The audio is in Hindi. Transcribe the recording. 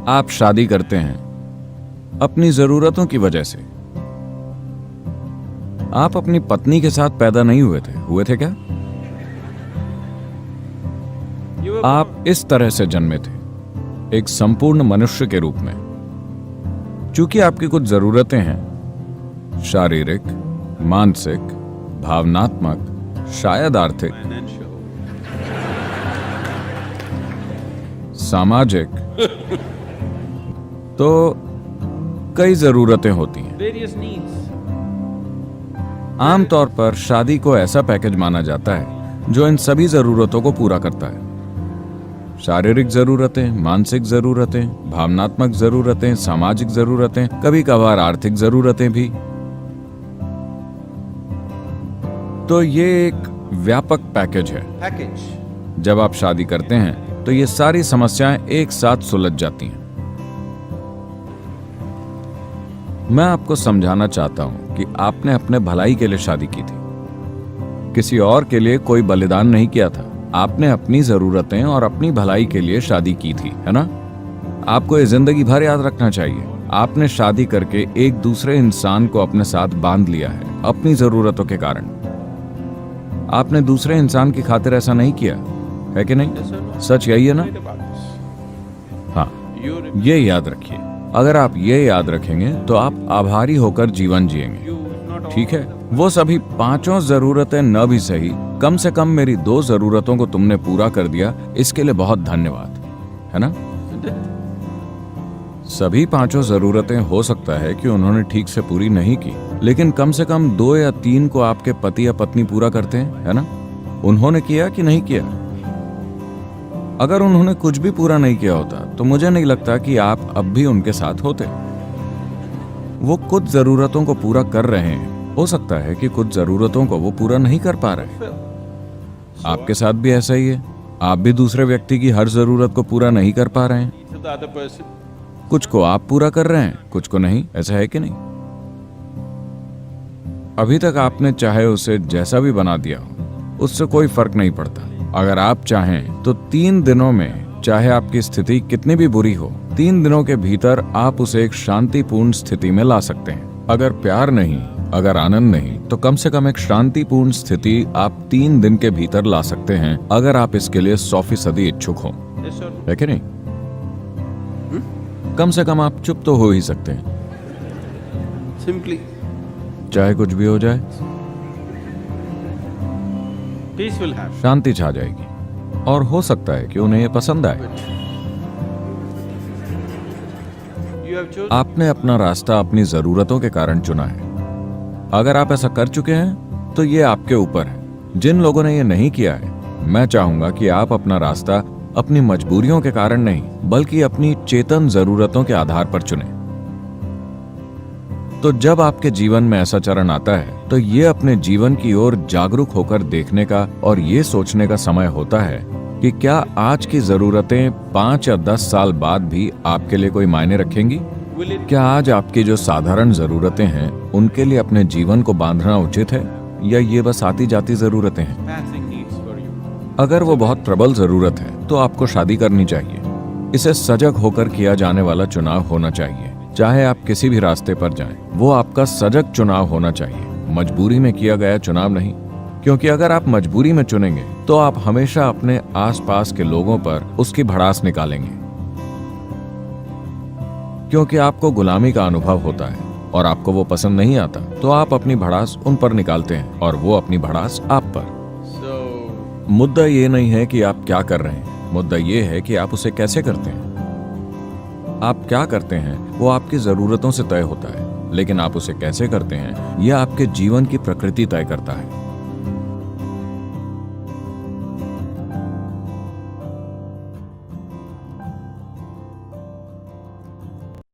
आप शादी करते हैं अपनी जरूरतों की वजह से। आप अपनी पत्नी के साथ पैदा नहीं हुए थे क्या? आप इस तरह से जन्मे थे, एक संपूर्ण मनुष्य के रूप में। चूंकि आपकी कुछ जरूरतें हैं, शारीरिक, मानसिक, भावनात्मक, शायद आर्थिक, सामाजिक, तो कई जरूरतें होती हैं। आमतौर पर शादी को ऐसा पैकेज माना जाता है जो इन सभी जरूरतों को पूरा करता है। शारीरिक जरूरतें, मानसिक जरूरतें, भावनात्मक जरूरतें, सामाजिक जरूरतें, कभी कभार आर्थिक जरूरतें भी। तो ये एक व्यापक पैकेज है। जब आप शादी करते हैं तो ये सारी समस्याएं एक साथ सुलझ जाती हैं। मैं आपको समझाना चाहता हूं कि आपने अपने भलाई के लिए शादी की थी, किसी और के लिए कोई बलिदान नहीं किया था। आपने अपनी जरूरतें और अपनी भलाई के लिए शादी की थी, है ना? आपको ये जिंदगी भर याद रखना चाहिए। आपने शादी करके एक दूसरे इंसान को अपने साथ बांध लिया है अपनी जरूरतों के कारण। आपने दूसरे इंसान की खातिर ऐसा नहीं किया है कि नहीं? सच यही है ना? हाँ, ये याद रखिए। अगर आप ये याद रखेंगे तो आप आभारी होकर जीवन जिएंगे। ठीक है, वो सभी 5 जरूरतें न भी सही, कम से कम मेरी 2 जरूरतों को तुमने पूरा कर दिया, इसके लिए बहुत धन्यवाद, है ना? सभी 5 जरूरतें हो सकता है कि उन्होंने ठीक से पूरी नहीं की, लेकिन कम से कम 2 या 3 को आपके पति या पत्नी पूरा करते हैं, है ना? उन्होंने किया कि नहीं किया? अगर उन्होंने कुछ भी पूरा नहीं किया होता तो मुझे नहीं लगता कि आप अब भी उनके साथ होते। वो कुछ जरूरतों को पूरा कर रहे हैं, हो सकता है कि कुछ जरूरतों को वो पूरा नहीं कर पा रहे। आपके साथ भी ऐसा ही है। आप भी दूसरे व्यक्ति की हर जरूरत को पूरा नहीं कर पा रहे हैं। कुछ को आप पूरा कर रहे हैं, कुछ को नहीं। ऐसा है कि नहीं? अभी तक आपने चाहे उसे जैसा भी बना दिया हो, उससे कोई फर्क नहीं पड़ता। अगर आप चाहें तो 3 दिनों में, चाहे आपकी स्थिति कितनी भी बुरी हो, 3 दिनों के भीतर आप उसे एक शांतिपूर्ण स्थिति में ला सकते हैं। अगर प्यार नहीं, अगर आनंद नहीं, तो कम से कम एक शांतिपूर्ण स्थिति आप 3 दिन के भीतर ला सकते हैं, अगर आप इसके लिए 100% इच्छुक हो, है कि नहीं? कम से कम आप चुप तो हो ही सकते हैं, Simply. चाहे कुछ भी हो जाए। Peace will happen. शांति छा जाएगी और हो सकता है कि उन्हें ये पसंद आए। You have chosen. आपने अपना रास्ता अपनी जरूरतों के कारण चुना है। अगर आप ऐसा कर चुके हैं तो ये आपके ऊपर है। जिन लोगों ने ये नहीं किया है, मैं चाहूंगा कि आप अपना रास्ता अपनी मजबूरियों के कारण नहीं, बल्कि अपनी चेतन जरूरतों के आधार पर चुनें। तो जब आपके जीवन में ऐसा चरण आता है तो ये अपने जीवन की ओर जागरूक होकर देखने का और ये सोचने का समय होता है कि क्या आज की जरूरतें 5 या 10 साल बाद भी आपके लिए कोई मायने रखेंगी? Will it क्या आज आपकी जो साधारण जरूरतें हैं उनके लिए अपने जीवन को बांधना उचित है, या ये बस आती जाती जरूरतें हैं? passing needs for you? अगर वो बहुत प्रबल जरूरत है तो आपको शादी करनी चाहिए। इसे सजग होकर किया जाने वाला चुनाव होना चाहिए। चाहे आप किसी भी रास्ते पर जाएं, वो आपका सजग चुनाव होना चाहिए, मजबूरी में किया गया चुनाव नहीं। क्योंकि अगर आप मजबूरी में चुनेंगे तो आप हमेशा अपने आसपास के लोगों पर उसकी भड़ास निकालेंगे, क्योंकि आपको गुलामी का अनुभव होता है और आपको वो पसंद नहीं आता, तो आप अपनी भड़ास उन पर निकालते हैं और वो अपनी भड़ास आप पर। So, मुद्दा ये नहीं है कि आप क्या कर रहे हैं, मुद्दा ये है कि आप उसे कैसे करते हैं। आप क्या करते हैं वो आपकी जरूरतों से तय होता है, लेकिन आप उसे कैसे करते हैं यह आपके जीवन की प्रकृति तय करता है।